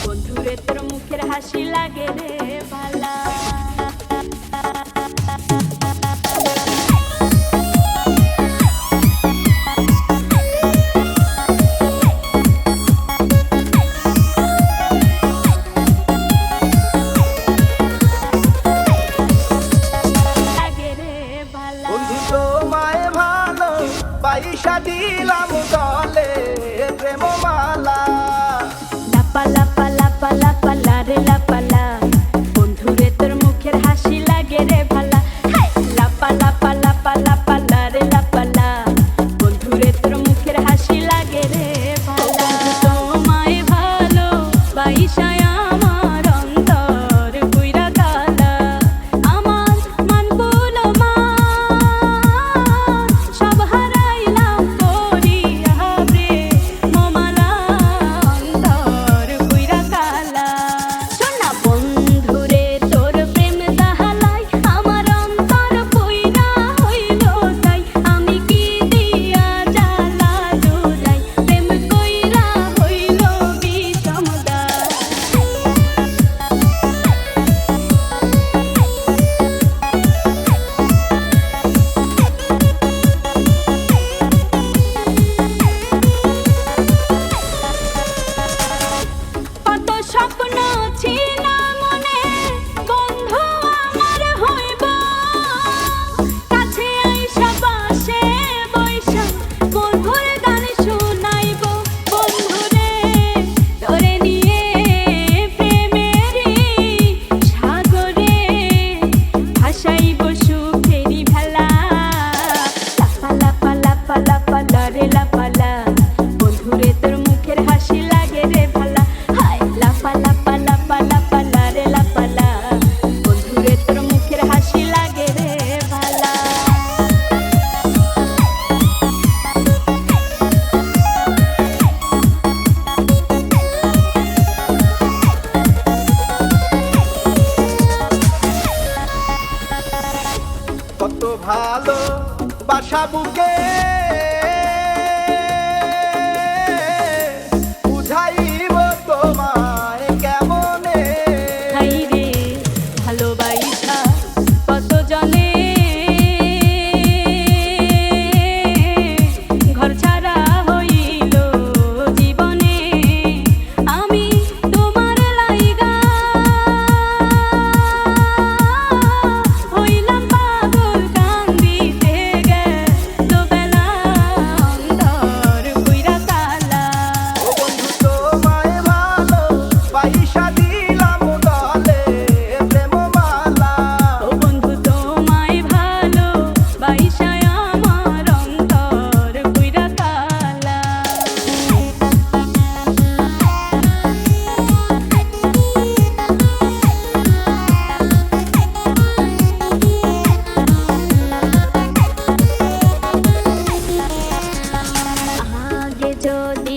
বন্ধুরে তোর মুখের হাসি লাগে রে ভালা। পয়সা দিলাম দলে প্রেম মালা। লাপা লাপা লাপা লাপা লারে লাপালা, বন্ধুরে তোর মুখের হাসি লাগে রে ভালা। লাপা লাপা লাপা লাপা লারে লাপালা, বন্ধুরে তোর মুখের হাসি লাগে রে ভালা। তোমায় ভালো বাইসা আমার অন্তর পুইরা কালা, আমার মান গুলো সব হারাইলাম করিয়া প্রেম মালা, অন্তর পুইরা কালা। শোনা বন্ধুরে তোর প্রেম দাহালাই, আমার অন্তর পুইরা হইল তাই। আমি কি দিয়া জ্বালা জুড়াই, প্রেম কইরা হইল বিষমদায়। কত স্বপ্ন ছিল মনে, বন্ধু আমার হইব, কাছে আইসা পাশে বইসা বন্ধুর গান শুনাইব। বন্ধুরে তোরে নিয়ে প্রেমেরই সাগরে ভাসাইব সুখেরই ভেলা। লাপা লাপা লাপা লাপা লারে লাপালা, বন্ধুরে তোর মুখের হাসি লাগে রে ভালা। লাপা লাপা লাপা লাপা লারে লাপালা, বন্ধুরে তোর মুখের হাসি লাগে রে ভালা। কত ভালো বাসা বুকে বুঝাইব তোমায় কেমনে। হাইরে ভালোবাসা কত জনে ঘর ছাড়া হইল জীবনে, আমি তোমার লাইগা হইলাম পাগল কান্দিতে গেল বেলা, অন্তর পুইরা কালা। ও বন্ধু তোমায় ভালো পয়সা দিলাম দলে প্রেম মালা। ও বন্ধু তোমায় ভালো বাইসা আমার অন্তর পুইরা কালা। আগে যদি